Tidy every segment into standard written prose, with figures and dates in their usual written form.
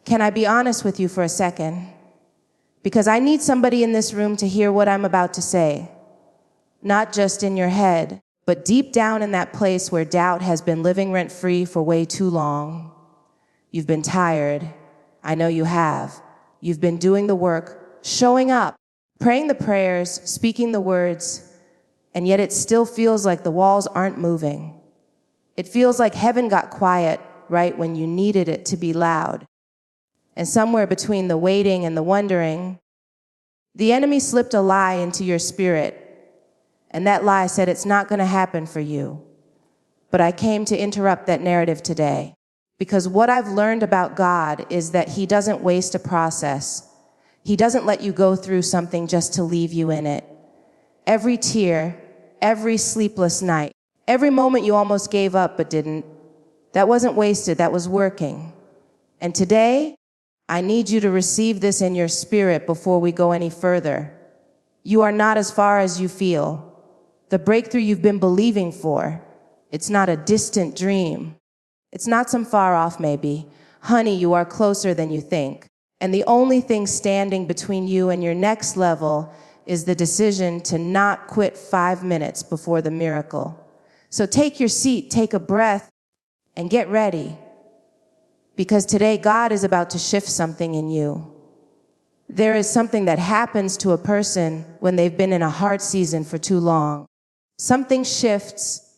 Can I be honest with you for a second? Because I need somebody in this room to hear what I'm about to say. Not just in your head, but deep down in that place where doubt has been living rent-free for way too long. You've been tired. I know you have. You've been doing the work, showing up, praying the prayers, speaking the words, and yet it still feels like the walls aren't moving. It feels like heaven got quiet right when you needed it to be loud. And somewhere between the waiting and the wondering, the enemy slipped a lie into your spirit. And that lie said it's not going to happen for you. But I came to interrupt that narrative today. Because what I've learned about God is that He doesn't waste a process. He doesn't let you go through something just to leave you in it. Every tear, every sleepless night, every moment you almost gave up but didn't, that wasn't wasted, that was working. And today, I need you to receive this in your spirit before we go any further. You are not as far as you feel. The breakthrough you've been believing for, it's not a distant dream. It's not some far off maybe. Honey, you are closer than you think. And the only thing standing between you and your next level is the decision to not quit 5 minutes before the miracle. So take your seat, take a breath, and get ready. Because today God is about to shift something in you. There is something that happens to a person when they've been in a hard season for too long. Something shifts,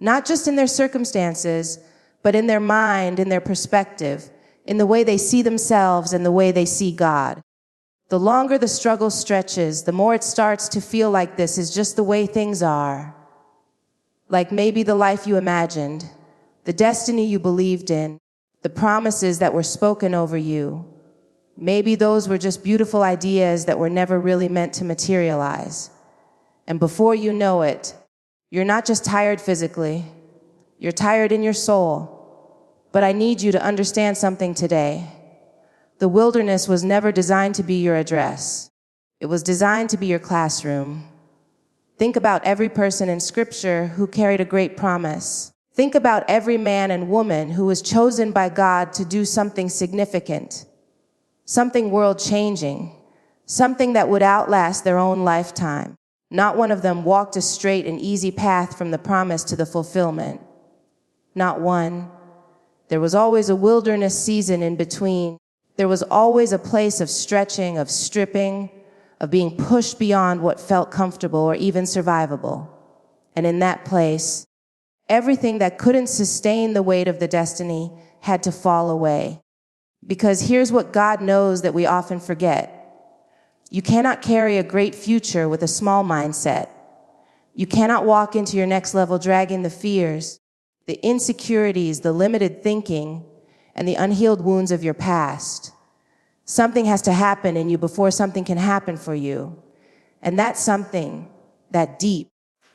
not just in their circumstances, but in their mind, in their perspective, in the way they see themselves and the way they see God. The longer the struggle stretches, the more it starts to feel like this is just the way things are. Like maybe the life you imagined, the destiny you believed in, the promises that were spoken over you. Maybe those were just beautiful ideas that were never really meant to materialize. And before you know it, you're not just tired physically, you're tired in your soul. But I need you to understand something today. The wilderness was never designed to be your address. It was designed to be your classroom. Think about every person in Scripture who carried a great promise. Think about every man and woman who was chosen by God to do something significant, something world-changing, something that would outlast their own lifetime. Not one of them walked a straight and easy path from the promise to the fulfillment. Not one. There was always a wilderness season in between. There was always a place of stretching, of stripping, of being pushed beyond what felt comfortable or even survivable. And in that place, everything that couldn't sustain the weight of the destiny had to fall away. Because here's what God knows that we often forget. You cannot carry a great future with a small mindset. You cannot walk into your next level dragging the fears, the insecurities, the limited thinking, and the unhealed wounds of your past. Something has to happen in you before something can happen for you. And that something, that deep,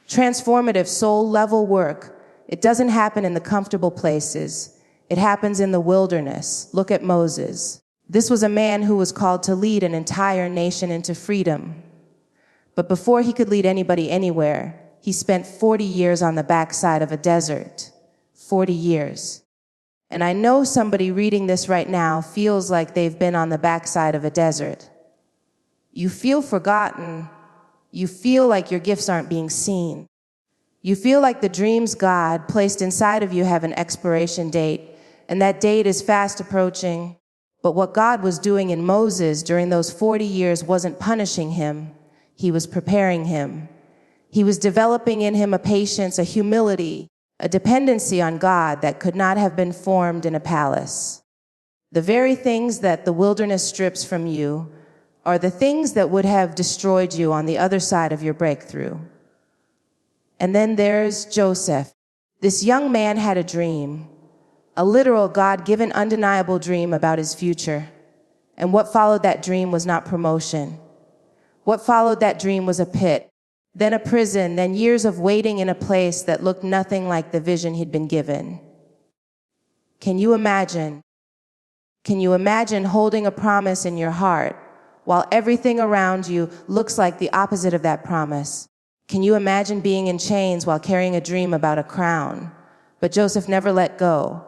transformative soul-level work, it doesn't happen in the comfortable places. It happens in the wilderness. Look at Moses. This was a man who was called to lead an entire nation into freedom. But before he could lead anybody anywhere, he spent 40 years on the backside of a desert. 40 years. And I know somebody reading this right now feels like they've been on the backside of a desert. You feel forgotten. You feel like your gifts aren't being seen. You feel like the dreams God placed inside of you have an expiration date, and that date is fast approaching. But what God was doing in Moses during those 40 years wasn't punishing him. He was preparing him. He was developing in him a patience, a humility, a dependency on God that could not have been formed in a palace. The very things that the wilderness strips from you are the things that would have destroyed you on the other side of your breakthrough. And then there's Joseph. This young man had a dream, a literal God-given undeniable dream about his future. And what followed that dream was not promotion. What followed that dream was a pit, then a prison, then years of waiting in a place that looked nothing like the vision he'd been given. Can you imagine? Can you imagine holding a promise in your heart while everything around you looks like the opposite of that promise? Can you imagine being in chains while carrying a dream about a crown? But Joseph never let go.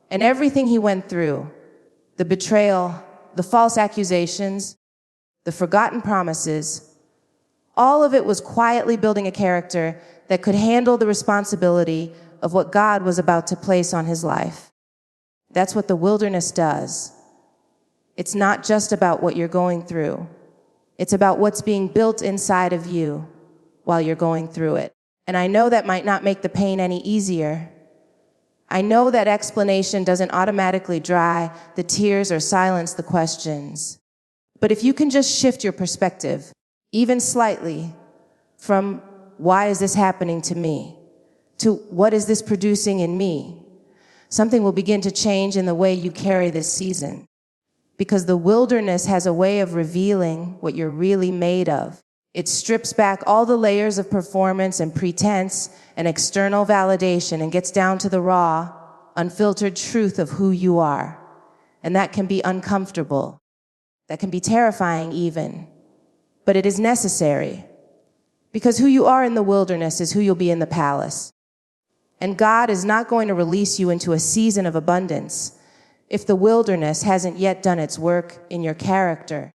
And everything he went through, the betrayal, the false accusations, the forgotten promises, all of it was quietly building a character that could handle the responsibility of what God was about to place on his life. That's what the wilderness does. It's not just about what you're going through. It's about what's being built inside of you while you're going through it. And I know that might not make the pain any easier. I know that explanation doesn't automatically dry the tears or silence the questions. But if you can just shift your perspective, even slightly, from why is this happening to me, to what is this producing in me, something will begin to change in the way you carry this season. Because the wilderness has a way of revealing what you're really made of. It strips back all the layers of performance and pretense and external validation and gets down to the raw, unfiltered truth of who you are. And that can be uncomfortable. That can be terrifying even. But it is necessary. Because who you are in the wilderness is who you'll be in the palace. And God is not going to release you into a season of abundance if the wilderness hasn't yet done its work in your character.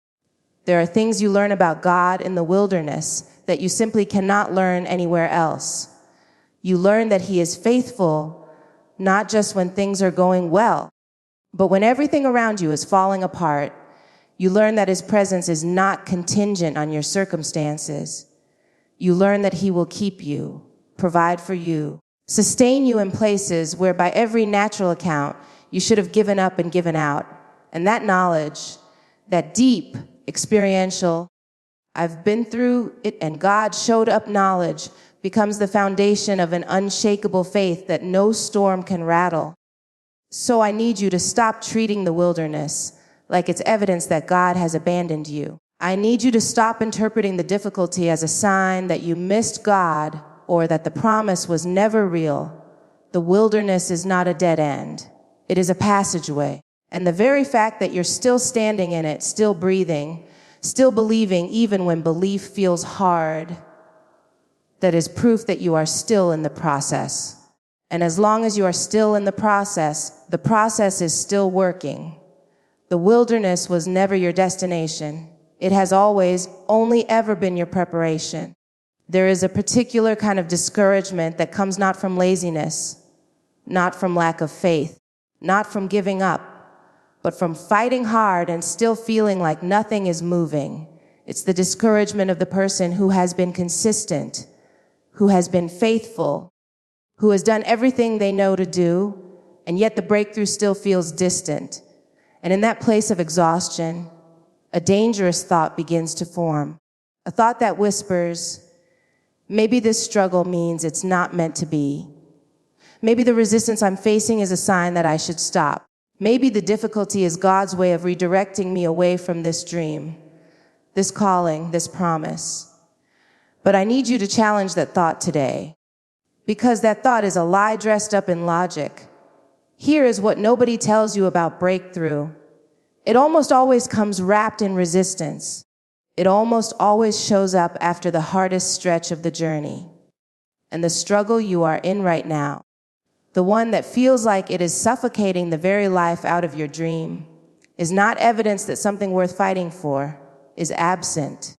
There are things you learn about God in the wilderness that you simply cannot learn anywhere else. You learn that he is faithful, not just when things are going well, but when everything around you is falling apart. You learn that his presence is not contingent on your circumstances. You learn that he will keep you, provide for you, sustain you in places where by every natural account, you should have given up and given out. And that knowledge, that deep, experiential, I've been through it and God showed up knowledge becomes the foundation of an unshakable faith that no storm can rattle. So I need you to stop treating the wilderness like it's evidence that God has abandoned you. I need you to stop interpreting the difficulty as a sign that you missed God or that the promise was never real. The wilderness is not a dead end. It is a passageway. And the very fact that you're still standing in it, still breathing, still believing even when belief feels hard, that is proof that you are still in the process. And as long as you are still in the process is still working. The wilderness was never your destination. It has always, only ever been your preparation. There is a particular kind of discouragement that comes not from laziness, not from lack of faith, not from giving up, but from fighting hard and still feeling like nothing is moving. It's the discouragement of the person who has been consistent, who has been faithful, who has done everything they know to do, and yet the breakthrough still feels distant. And in that place of exhaustion, a dangerous thought begins to form. A thought that whispers, maybe this struggle means it's not meant to be. Maybe the resistance I'm facing is a sign that I should stop. Maybe the difficulty is God's way of redirecting me away from this dream, this calling, this promise. But I need you to challenge that thought today, because that thought is a lie dressed up in logic. Here is what nobody tells you about breakthrough. It almost always comes wrapped in resistance. It almost always shows up after the hardest stretch of the journey. And the struggle you are in right now, the one that feels like it is suffocating the very life out of your dream, is not evidence that something worth fighting for is absent.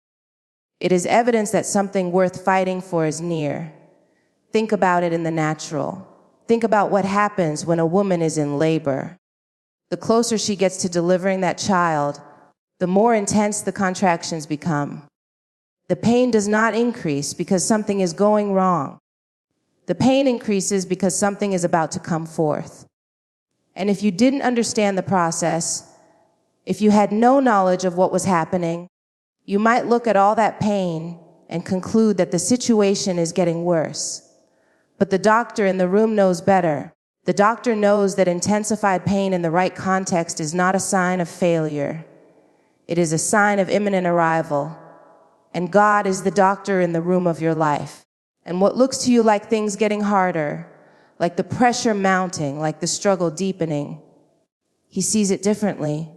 It is evidence that something worth fighting for is near. Think about it in the natural. Think about what happens when a woman is in labor. The closer she gets to delivering that child, the more intense the contractions become. The pain does not increase because something is going wrong. The pain increases because something is about to come forth. And if you didn't understand the process, if you had no knowledge of what was happening, you might look at all that pain and conclude that the situation is getting worse. But the doctor in the room knows better. The doctor knows that intensified pain in the right context is not a sign of failure. It is a sign of imminent arrival. And God is the doctor in the room of your life. And what looks to you like things getting harder, like the pressure mounting, like the struggle deepening, he sees it differently.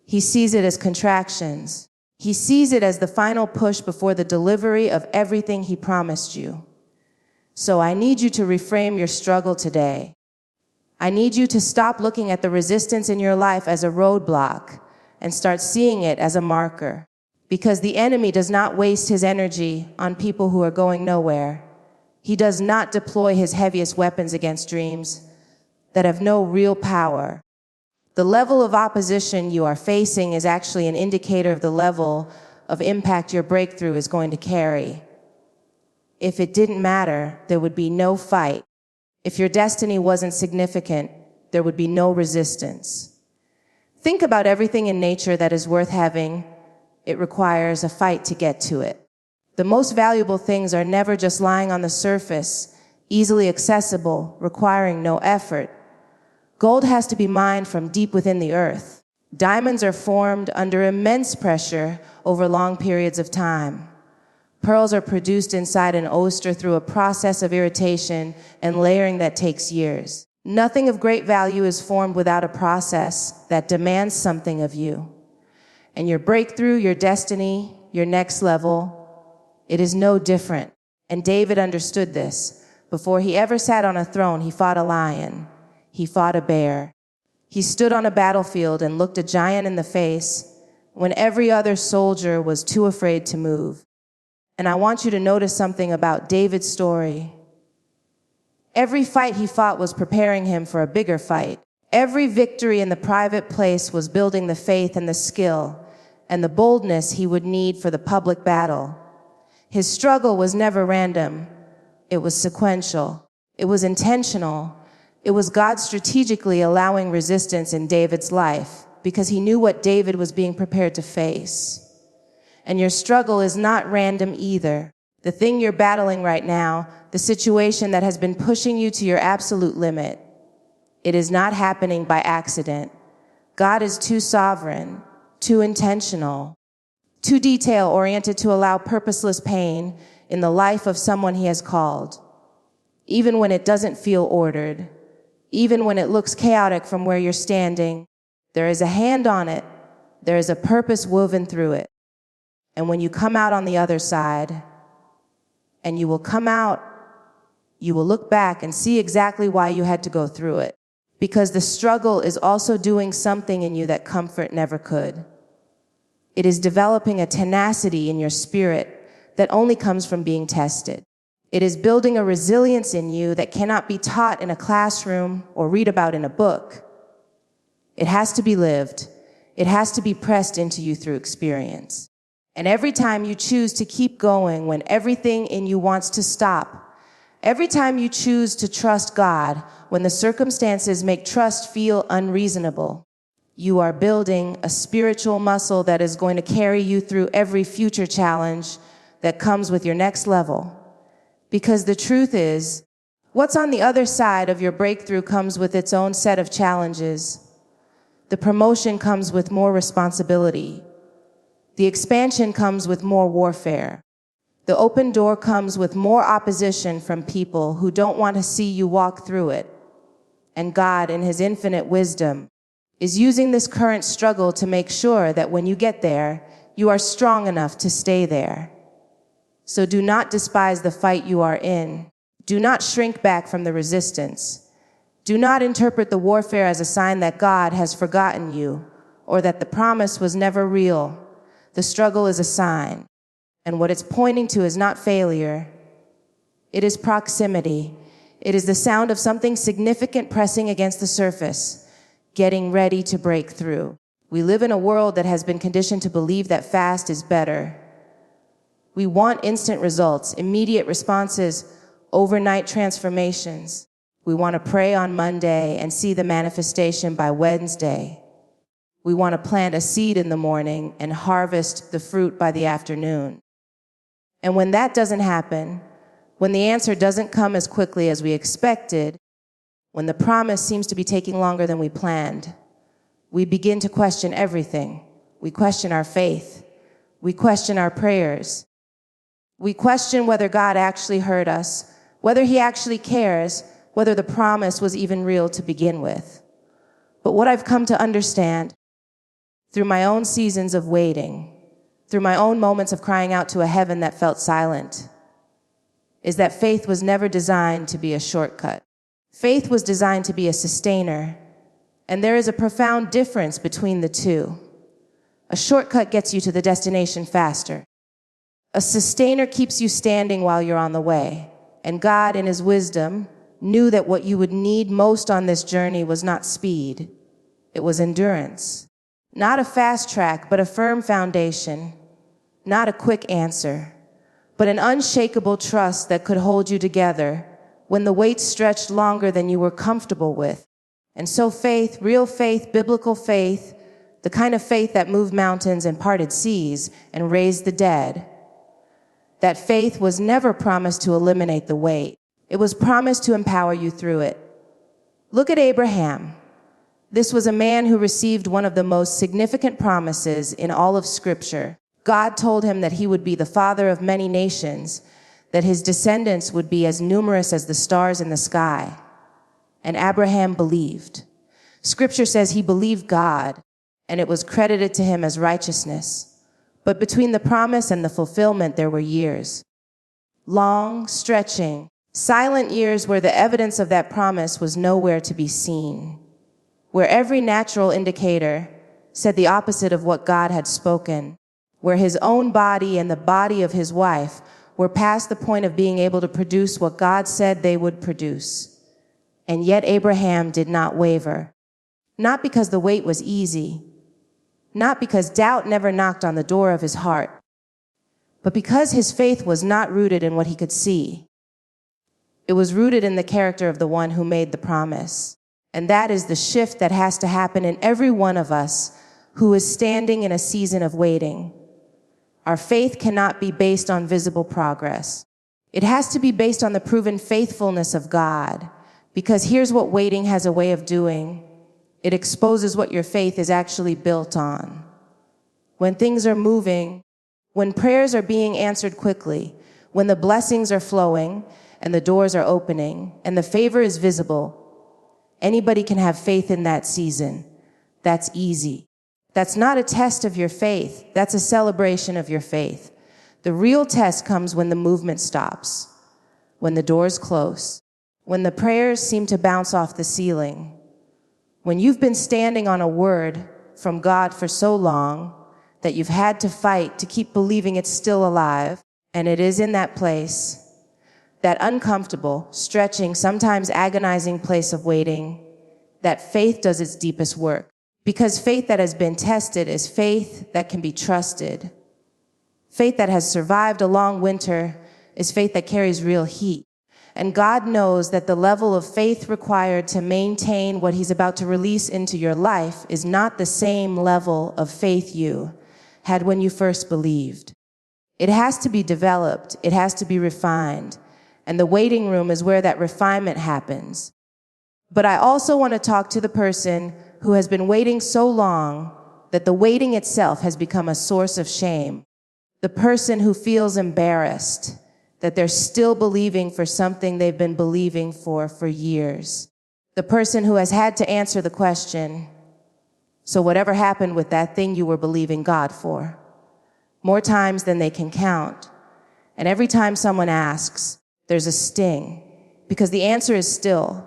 He sees it as contractions. He sees it as the final push before the delivery of everything he promised you. So I need you to reframe your struggle today. I need you to stop looking at the resistance in your life as a roadblock and start seeing it as a marker. Because the enemy does not waste his energy on people who are going nowhere. He does not deploy his heaviest weapons against dreams that have no real power. The level of opposition you are facing is actually an indicator of the level of impact your breakthrough is going to carry. If it didn't matter, there would be no fight. If your destiny wasn't significant, there would be no resistance. Think about everything in nature that is worth having. It requires a fight to get to it. The most valuable things are never just lying on the surface, easily accessible, requiring no effort. Gold has to be mined from deep within the earth. Diamonds are formed under immense pressure over long periods of time. Pearls are produced inside an oyster through a process of irritation and layering that takes years. Nothing of great value is formed without a process that demands something of you. And your breakthrough, your destiny, your next level, it is no different. And David understood this. Before he ever sat on a throne, he fought a lion. He fought a bear. He stood on a battlefield and looked a giant in the face when every other soldier was too afraid to move. And I want you to notice something about David's story. Every fight he fought was preparing him for a bigger fight. Every victory in the private place was building the faith and the skill and the boldness he would need for the public battle. His struggle was never random. It was sequential. It was intentional. It was God strategically allowing resistance in David's life because he knew what David was being prepared to face. And your struggle is not random either. The thing you're battling right now, the situation that has been pushing you to your absolute limit, it is not happening by accident. God is too sovereign, too intentional, too detail-oriented to allow purposeless pain in the life of someone he has called. Even when it doesn't feel ordered, even when it looks chaotic from where you're standing, there is a hand on it, there is a purpose woven through it. And when you come out on the other side, and you will come out, you will look back and see exactly why you had to go through it. Because the struggle is also doing something in you that comfort never could. It is developing a tenacity in your spirit that only comes from being tested. It is building a resilience in you that cannot be taught in a classroom or read about in a book. It has to be lived. It has to be pressed into you through experience. And every time you choose to keep going when everything in you wants to stop, every time you choose to trust God when the circumstances make trust feel unreasonable, you are building a spiritual muscle that is going to carry you through every future challenge that comes with your next level. Because the truth is, what's on the other side of your breakthrough comes with its own set of challenges. The promotion comes with more responsibility. The expansion comes with more warfare. The open door comes with more opposition from people who don't want to see you walk through it. And God, in His infinite wisdom, is using this current struggle to make sure that when you get there, you are strong enough to stay there. So do not despise the fight you are in. Do not shrink back from the resistance. Do not interpret the warfare as a sign that God has forgotten you or that the promise was never real. The struggle is a sign, and what it's pointing to is not failure. It is proximity. It is the sound of something significant pressing against the surface, getting ready to break through. We live in a world that has been conditioned to believe that fast is better. We want instant results, immediate responses, overnight transformations. We want to pray on Monday and see the manifestation by Wednesday. We want to plant a seed in the morning and harvest the fruit by the afternoon. And when that doesn't happen, when the answer doesn't come as quickly as we expected, when the promise seems to be taking longer than we planned, we begin to question everything. We question our faith. We question our prayers. We question whether God actually heard us, whether He actually cares, whether the promise was even real to begin with. But what I've come to understand through my own seasons of waiting, through my own moments of crying out to a heaven that felt silent, is that faith was never designed to be a shortcut. Faith was designed to be a sustainer, and there is a profound difference between the two. A shortcut gets you to the destination faster. A sustainer keeps you standing while you're on the way, and God, in His wisdom, knew that what you would need most on this journey was not speed, it was endurance. Not a fast track, but a firm foundation. Not a quick answer, but an unshakable trust that could hold you together when the weight stretched longer than you were comfortable with. And so faith, real faith, biblical faith, the kind of faith that moved mountains and parted seas and raised the dead, that faith was never promised to eliminate the weight. It was promised to empower you through it. Look at Abraham. This was a man who received one of the most significant promises in all of Scripture. God told him that he would be the father of many nations, that his descendants would be as numerous as the stars in the sky. And Abraham believed. Scripture says he believed God, and it was credited to him as righteousness. But between the promise and the fulfillment, there were years. Long, stretching, silent years where the evidence of that promise was nowhere to be seen, where every natural indicator said the opposite of what God had spoken, where his own body and the body of his wife were past the point of being able to produce what God said they would produce. And yet Abraham did not waver, not because the wait was easy, not because doubt never knocked on the door of his heart, but because his faith was not rooted in what he could see. It was rooted in the character of the one who made the promise. And that is the shift that has to happen in every one of us who is standing in a season of waiting. Our faith cannot be based on visible progress. It has to be based on the proven faithfulness of God, because here's what waiting has a way of doing. It exposes what your faith is actually built on. When things are moving, when prayers are being answered quickly, when the blessings are flowing and the doors are opening and the favor is visible, anybody can have faith in that season. That's easy. That's not a test of your faith. That's a celebration of your faith. The real test comes when the movement stops, when the doors close, when the prayers seem to bounce off the ceiling, when you've been standing on a word from God for so long that you've had to fight to keep believing it's still alive, and it is in that place, that uncomfortable, stretching, sometimes agonizing place of waiting, that faith does its deepest work. Because faith that has been tested is faith that can be trusted. Faith that has survived a long winter is faith that carries real heat. And God knows that the level of faith required to maintain what He's about to release into your life is not the same level of faith you had when you first believed. It has to be developed. It has to be refined. And the waiting room is where that refinement happens. But I also want to talk to the person who has been waiting so long that the waiting itself has become a source of shame. The person who feels embarrassed that they're still believing for something they've been believing for years. The person who has had to answer the question, so whatever happened with that thing you were believing God for? More times than they can count. And every time someone asks, there's a sting, because the answer is still.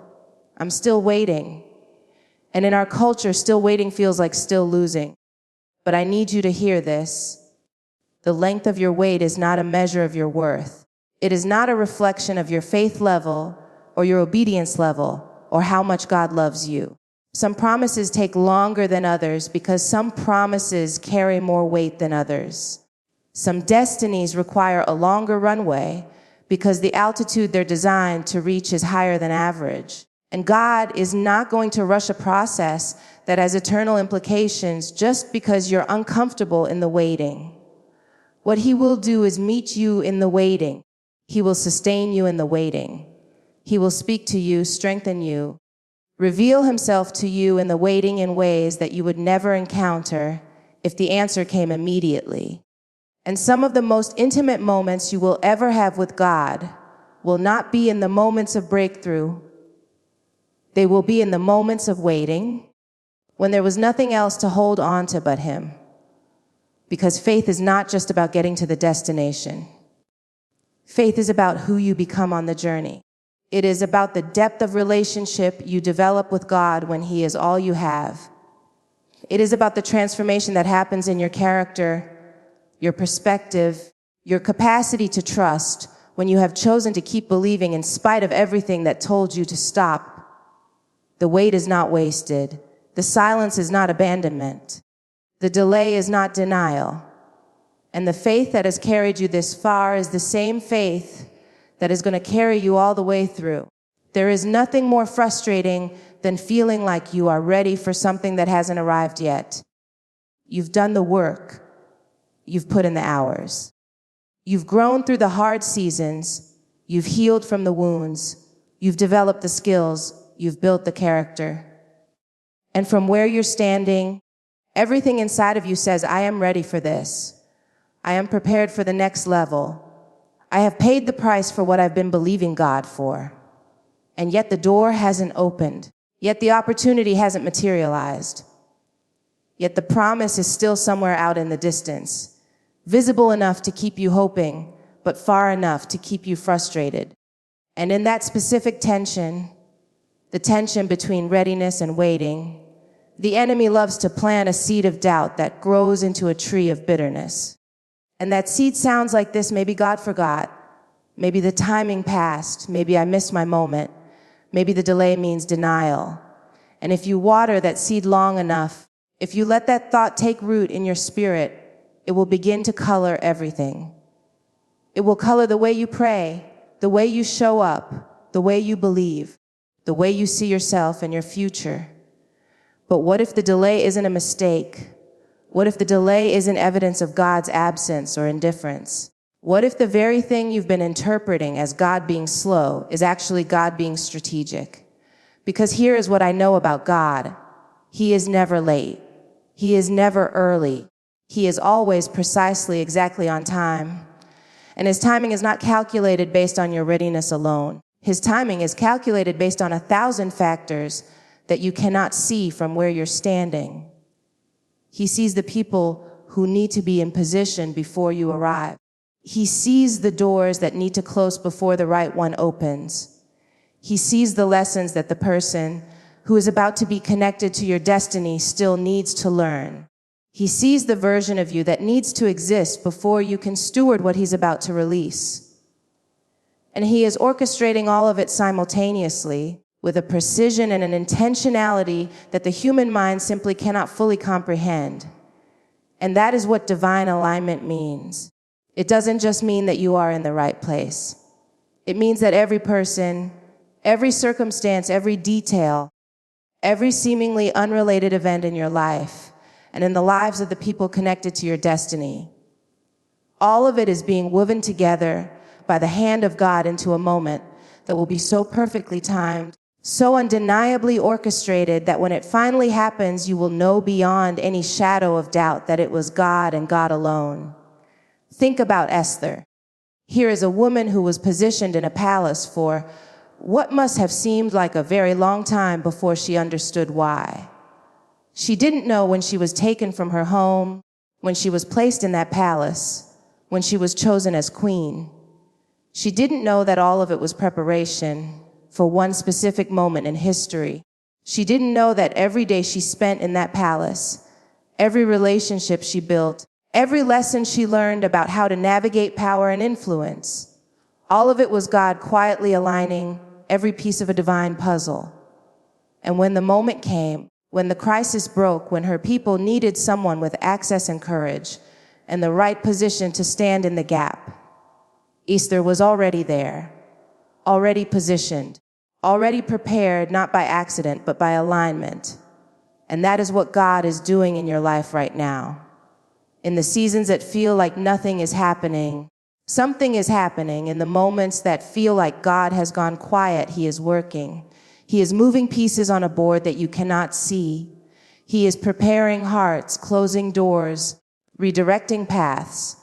I'm still waiting. And in our culture, still waiting feels like still losing. But I need you to hear this. The length of your wait is not a measure of your worth. It is not a reflection of your faith level or your obedience level or how much God loves you. Some promises take longer than others because some promises carry more weight than others. Some destinies require a longer runway because the altitude they're designed to reach is higher than average. And God is not going to rush a process that has eternal implications just because you're uncomfortable in the waiting. What He will do is meet you in the waiting. He will sustain you in the waiting. He will speak to you, strengthen you, reveal Himself to you in the waiting in ways that you would never encounter if the answer came immediately. And some of the most intimate moments you will ever have with God will not be in the moments of breakthrough. They will be in the moments of waiting, when there was nothing else to hold on to but Him. Because faith is not just about getting to the destination. Faith is about who you become on the journey. It is about the depth of relationship you develop with God when He is all you have. It is about the transformation that happens in your character, your perspective, your capacity to trust when you have chosen to keep believing in spite of everything that told you to stop. The wait is not wasted. The silence is not abandonment. The delay is not denial. And the faith that has carried you this far is the same faith that is going to carry you all the way through. There is nothing more frustrating than feeling like you are ready for something that hasn't arrived yet. You've done the work. You've put in the hours. You've grown through the hard seasons. You've healed from the wounds. You've developed the skills. You've built the character. And from where you're standing, everything inside of you says, I am ready for this. I am prepared for the next level. I have paid the price for what I've been believing God for. And yet the door hasn't opened. Yet the opportunity hasn't materialized. Yet the promise is still somewhere out in the distance, visible enough to keep you hoping, but far enough to keep you frustrated. And in that specific tension, the tension between readiness and waiting, the enemy loves to plant a seed of doubt that grows into a tree of bitterness. And that seed sounds like this: maybe God forgot. Maybe the timing passed. Maybe I missed my moment. Maybe the delay means denial. And if you water that seed long enough, if you let that thought take root in your spirit, it will begin to color everything. It will color the way you pray, the way you show up, the way you believe, the way you see yourself and your future. But what if the delay isn't a mistake? What if the delay isn't evidence of God's absence or indifference? What if the very thing you've been interpreting as God being slow is actually God being strategic? Because here is what I know about God. He is never late. He is never early. He is always precisely, exactly on time. And His timing is not calculated based on your readiness alone. His timing is calculated based on 1,000 factors that you cannot see from where you're standing. He sees the people who need to be in position before you arrive. He sees the doors that need to close before the right one opens. He sees the lessons that the person who is about to be connected to your destiny still needs to learn. He sees the version of you that needs to exist before you can steward what He's about to release. And He is orchestrating all of it simultaneously with a precision and an intentionality that the human mind simply cannot fully comprehend. And that is what divine alignment means. It doesn't just mean that you are in the right place. It means that every person, every circumstance, every detail, every seemingly unrelated event in your life and in the lives of the people connected to your destiny, all of it is being woven together by the hand of God into a moment that will be so perfectly timed, so undeniably orchestrated that when it finally happens, you will know beyond any shadow of doubt that it was God and God alone. Think about Esther. Here is a woman who was positioned in a palace for what must have seemed like a very long time before she understood why. She didn't know when she was taken from her home, when she was placed in that palace, when she was chosen as queen. She didn't know that all of it was preparation for one specific moment in history. She didn't know that every day she spent in that palace, every relationship she built, every lesson she learned about how to navigate power and influence, all of it was God quietly aligning every piece of a divine puzzle. And when the moment came, when the crisis broke, when her people needed someone with access and courage and the right position to stand in the gap, Esther was already there, already positioned, already prepared, not by accident, but by alignment. And that is what God is doing in your life right now. In the seasons that feel like nothing is happening, something is happening. In the moments that feel like God has gone quiet, He is working. He is moving pieces on a board that you cannot see. He is preparing hearts, closing doors, redirecting paths,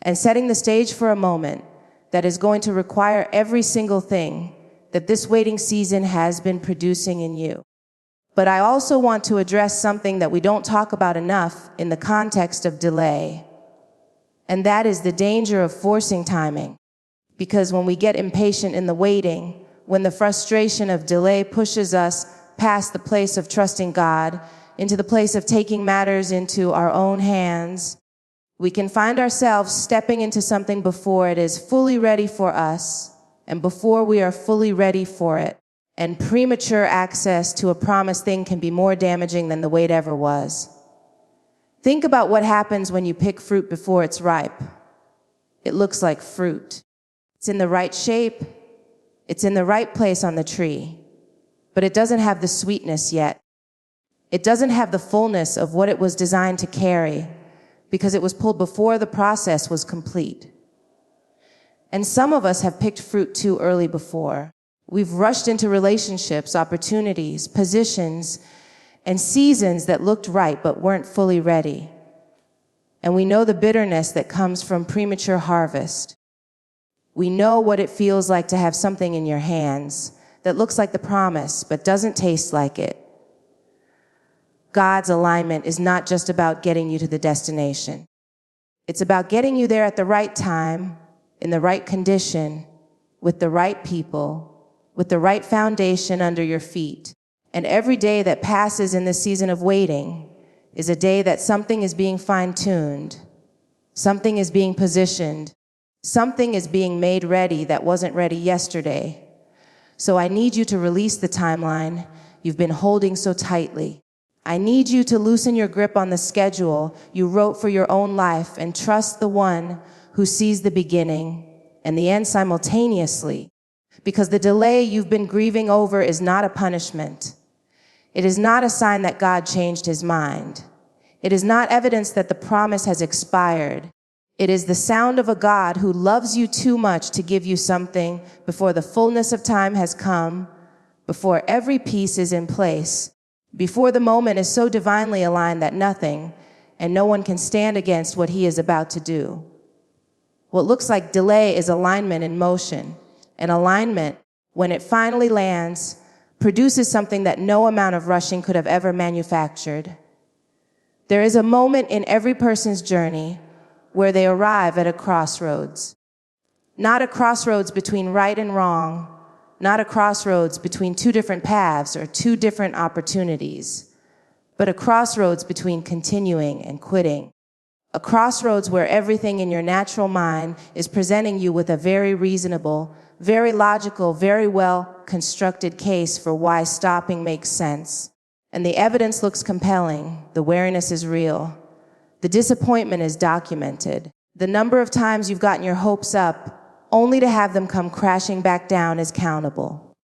and setting the stage for a moment that is going to require every single thing that this waiting season has been producing in you. But I also want to address something that we don't talk about enough in the context of delay, and that is the danger of forcing timing. Because when we get impatient in the waiting, when the frustration of delay pushes us past the place of trusting God into the place of taking matters into our own hands, we can find ourselves stepping into something before it is fully ready for us and before we are fully ready for it. And premature access to a promised thing can be more damaging than the wait ever was. Think about what happens when you pick fruit before it's ripe. It looks like fruit. It's in the right shape. It's in the right place on the tree. But it doesn't have the sweetness yet. It doesn't have the fullness of what it was designed to carry because it was pulled before the process was complete. And some of us have picked fruit too early before. We've rushed into relationships, opportunities, positions, and seasons that looked right but weren't fully ready. And we know the bitterness that comes from premature harvest. We know what it feels like to have something in your hands that looks like the promise but doesn't taste like it. God's alignment is not just about getting you to the destination. It's about getting you there at the right time, in the right condition, with the right people, with the right foundation under your feet. And every day that passes in this season of waiting is a day that something is being fine-tuned, something is being positioned, something is being made ready that wasn't ready yesterday. So I need you to release the timeline you've been holding so tightly. I need you to loosen your grip on the schedule you wrote for your own life and trust the one who sees the beginning and the end simultaneously. Because the delay you've been grieving over is not a punishment. It is not a sign that God changed his mind. It is not evidence that the promise has expired. It is the sound of a God who loves you too much to give you something before the fullness of time has come, before every piece is in place, before the moment is so divinely aligned that nothing and no one can stand against what he is about to do. What looks like delay is alignment in motion. And alignment, when it finally lands, produces something that no amount of rushing could have ever manufactured. There is a moment in every person's journey where they arrive at a crossroads. Not a crossroads between right and wrong, not a crossroads between two different paths or two different opportunities, but a crossroads between continuing and quitting. A crossroads where everything in your natural mind is presenting you with a very reasonable, very logical, very well-constructed case for why stopping makes sense. And the evidence looks compelling. The wariness is real. The disappointment is documented. The number of times you've gotten your hopes up only to have them come crashing back down is countable.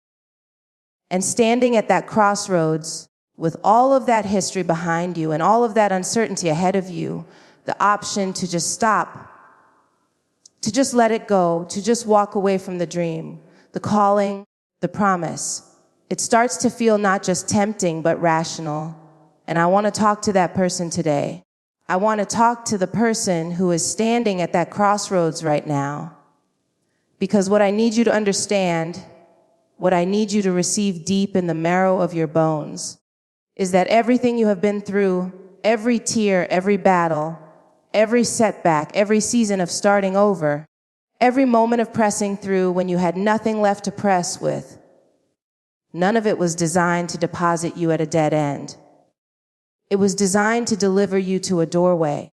And standing at that crossroads with all of that history behind you and all of that uncertainty ahead of you, the option to just stop, to just let it go, to just walk away from the dream, the calling, the promise. It starts to feel not just tempting, but rational. And I want to talk to that person today. I want to talk to the person who is standing at that crossroads right now. Because what I need you to understand, what I need you to receive deep in the marrow of your bones, is that everything you have been through, every tear, every battle, every setback, every season of starting over, every moment of pressing through when you had nothing left to press with, none of it was designed to deposit you at a dead end. It was designed to deliver you to a doorway.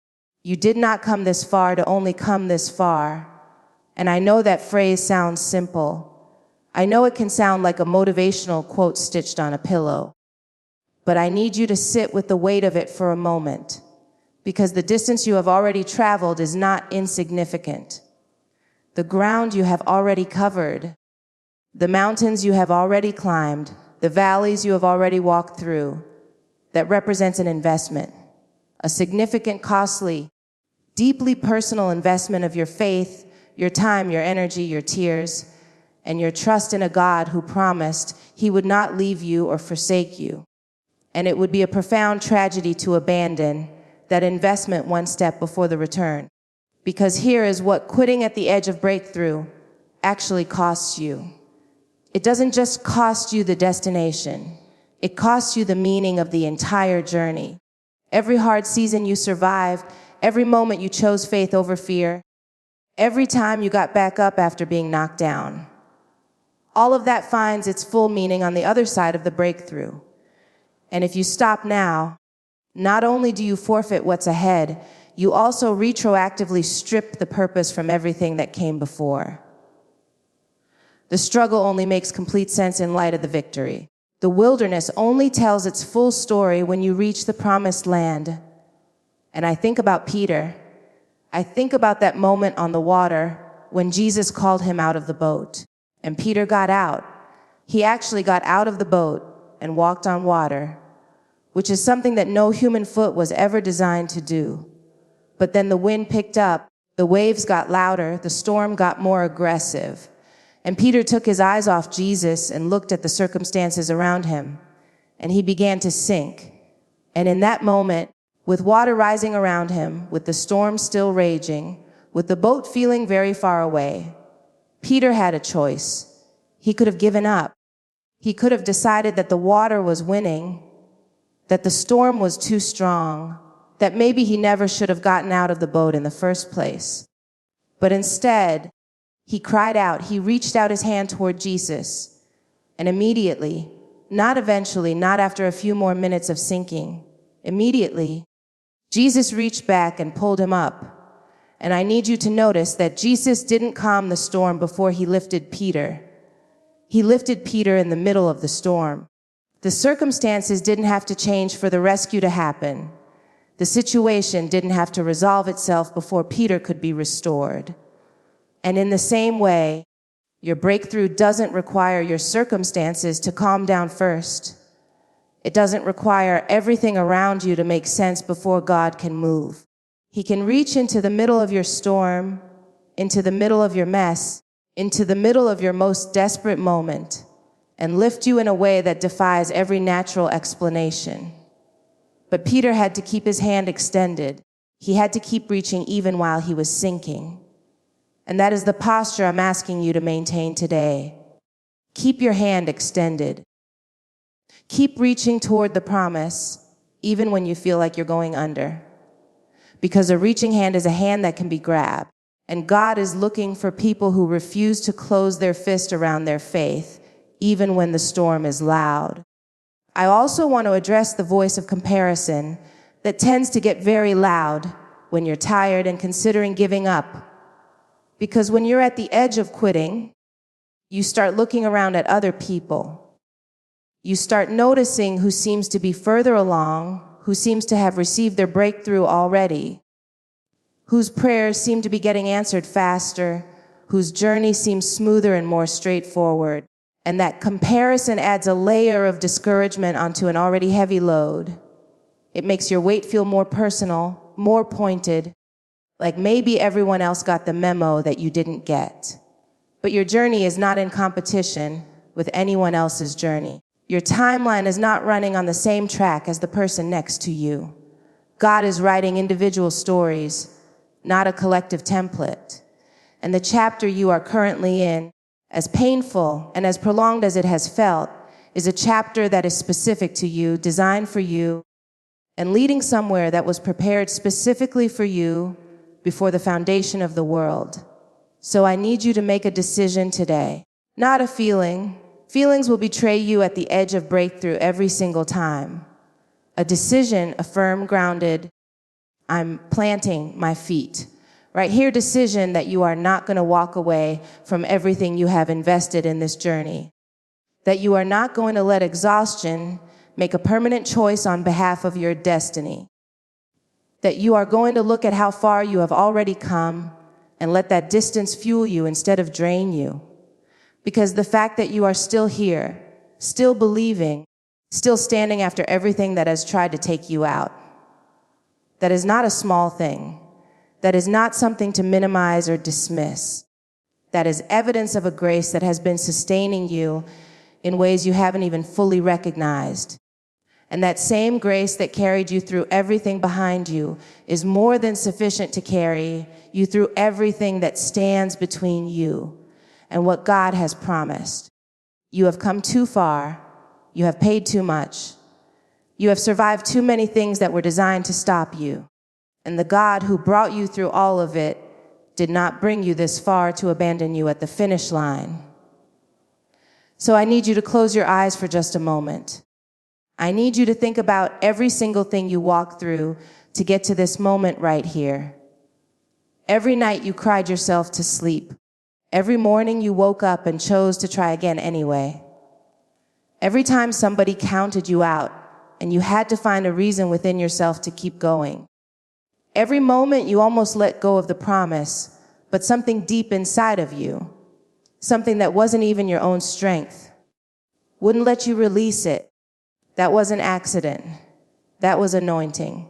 You did not come this far to only come this far. And I know that phrase sounds simple. I know it can sound like a motivational quote stitched on a pillow. But I need you to sit with the weight of it for a moment, because the distance you have already traveled is not insignificant. The ground you have already covered, the mountains you have already climbed, the valleys you have already walked through, that represents an investment, a significant, costly, deeply personal investment of your faith, your time, your energy, your tears, and your trust in a God who promised he would not leave you or forsake you. And it would be a profound tragedy to abandon that investment one step before the return. Because here is what quitting at the edge of breakthrough actually costs you. It doesn't just cost you the destination. It costs you the meaning of the entire journey. Every hard season you survived, every moment you chose faith over fear, every time you got back up after being knocked down. All of that finds its full meaning on the other side of the breakthrough. And if you stop now, not only do you forfeit what's ahead, you also retroactively strip the purpose from everything that came before. The struggle only makes complete sense in light of the victory. The wilderness only tells its full story when you reach the promised land. And I think about Peter. I think about that moment on the water when Jesus called him out of the boat. And Peter got out. He actually got out of the boat and walked on water, which is something that no human foot was ever designed to do. But then the wind picked up, the waves got louder, the storm got more aggressive. And Peter took his eyes off Jesus and looked at the circumstances around him, and he began to sink. And in that moment, with water rising around him, with the storm still raging, with the boat feeling very far away, Peter had a choice. He could have given up. He could have decided that the water was winning, that the storm was too strong, that maybe he never should have gotten out of the boat in the first place. But instead, he cried out, he reached out his hand toward Jesus, and immediately, not eventually, not after a few more minutes of sinking, immediately, Jesus reached back and pulled him up. And I need you to notice that Jesus didn't calm the storm before he lifted Peter. He lifted Peter in the middle of the storm. The circumstances didn't have to change for the rescue to happen. The situation didn't have to resolve itself before Peter could be restored. And in the same way, your breakthrough doesn't require your circumstances to calm down first. It doesn't require everything around you to make sense before God can move. He can reach into the middle of your storm, into the middle of your mess, into the middle of your most desperate moment, and lift you in a way that defies every natural explanation. But Peter had to keep his hand extended. He had to keep reaching even while he was sinking. And that is the posture I'm asking you to maintain today. Keep your hand extended. Keep reaching toward the promise, even when you feel like you're going under. Because a reaching hand is a hand that can be grabbed. And God is looking for people who refuse to close their fist around their faith, even when the storm is loud. I also want to address the voice of comparison that tends to get very loud when you're tired and considering giving up. Because when you're at the edge of quitting, you start looking around at other people. You start noticing who seems to be further along, who seems to have received their breakthrough already, whose prayers seem to be getting answered faster, whose journey seems smoother and more straightforward. And that comparison adds a layer of discouragement onto an already heavy load. It makes your weight feel more personal, more pointed, like maybe everyone else got the memo that you didn't get. But your journey is not in competition with anyone else's journey. Your timeline is not running on the same track as the person next to you. God is writing individual stories, not a collective template. And the chapter you are currently in, as painful and as prolonged as it has felt, is a chapter that is specific to you, designed for you, and leading somewhere that was prepared specifically for you before the foundation of the world. So I need you to make a decision today, not a feeling. Feelings will betray you at the edge of breakthrough every single time. A decision, a firm, grounded, I'm planting my feet. Right here, decision that you are not going to walk away from everything you have invested in this journey. That you are not going to let exhaustion make a permanent choice on behalf of your destiny. That you are going to look at how far you have already come and let that distance fuel you instead of drain you. Because the fact that you are still here, still believing, still standing after everything that has tried to take you out, that is not a small thing. That is not something to minimize or dismiss. That is evidence of a grace that has been sustaining you in ways you haven't even fully recognized. And that same grace that carried you through everything behind you is more than sufficient to carry you through everything that stands between you and what God has promised. You have come too far. You have paid too much. You have survived too many things that were designed to stop you. And the God who brought you through all of it did not bring you this far to abandon you at the finish line. So I need you to close your eyes for just a moment. I need you to think about every single thing you walked through to get to this moment right here. Every night you cried yourself to sleep. Every morning you woke up and chose to try again anyway. Every time somebody counted you out and you had to find a reason within yourself to keep going. Every moment you almost let go of the promise, but something deep inside of you, something that wasn't even your own strength, wouldn't let you release it. That was an accident. That was anointing.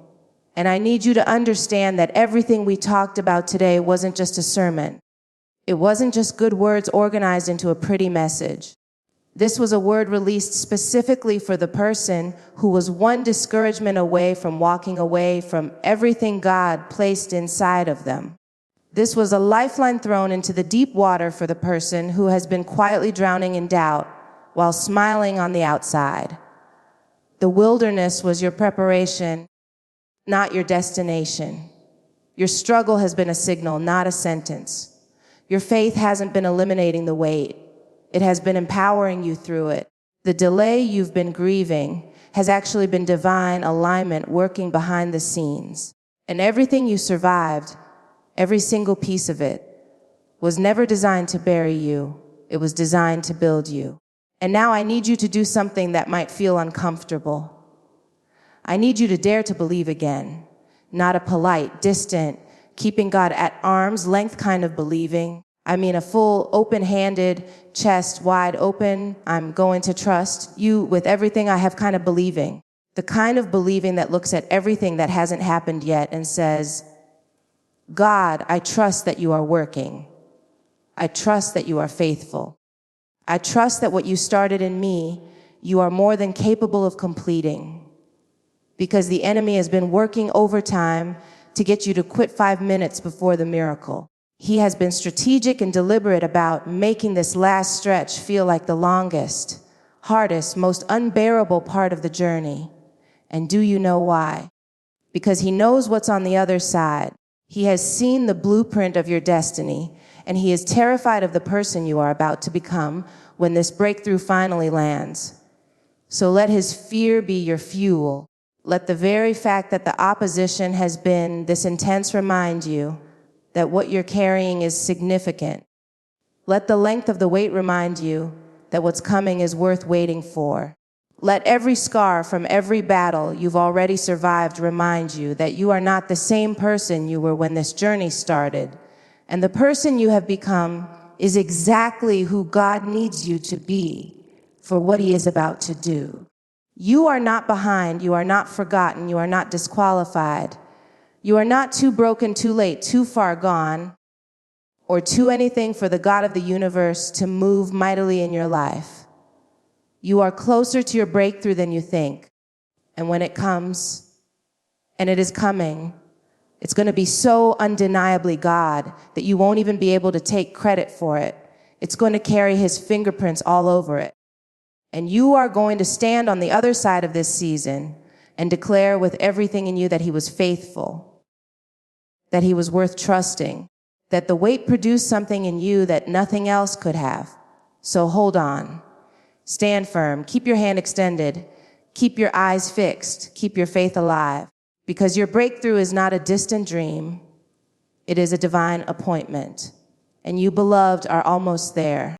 And I need you to understand that everything we talked about today wasn't just a sermon. It wasn't just good words organized into a pretty message. This was a word released specifically for the person who was one discouragement away from walking away from everything God placed inside of them. This was a lifeline thrown into the deep water for the person who has been quietly drowning in doubt while smiling on the outside. The wilderness was your preparation, not your destination. Your struggle has been a signal, not a sentence. Your faith hasn't been eliminating the weight. It has been empowering you through it. The delay you've been grieving has actually been divine alignment working behind the scenes. And everything you survived, every single piece of it, was never designed to bury you. It was designed to build you. And now I need you to do something that might feel uncomfortable. I need you to dare to believe again, not a polite, distant, keeping God at arm's length kind of believing. I mean a full, open-handed, chest wide open, I'm going to trust you with everything I have kind of believing. The kind of believing that looks at everything that hasn't happened yet and says, God, I trust that you are working. I trust that you are faithful. I trust that what you started in me, you are more than capable of completing. Because the enemy has been working overtime to get you to quit 5 minutes before the miracle. He has been strategic and deliberate about making this last stretch feel like the longest, hardest, most unbearable part of the journey. And do you know why? Because he knows what's on the other side. He has seen the blueprint of your destiny, and he is terrified of the person you are about to become when this breakthrough finally lands. So let his fear be your fuel. Let the very fact that the opposition has been this intense remind you that what you're carrying is significant. Let the length of the wait remind you that what's coming is worth waiting for. Let every scar from every battle you've already survived remind you that you are not the same person you were when this journey started. And the person you have become is exactly who God needs you to be for what he is about to do. You are not behind, you are not forgotten, you are not disqualified. You are not too broken, too late, too far gone, or too anything for the God of the universe to move mightily in your life. You are closer to your breakthrough than you think. And when it comes, and it is coming, it's going to be so undeniably God that you won't even be able to take credit for it. It's going to carry his fingerprints all over it. And you are going to stand on the other side of this season and declare with everything in you that he was faithful, that he was worth trusting, that the wait produced something in you that nothing else could have. So hold on, stand firm, keep your hand extended, keep your eyes fixed, keep your faith alive, because your breakthrough is not a distant dream, it is a divine appointment. And you, beloved, are almost there.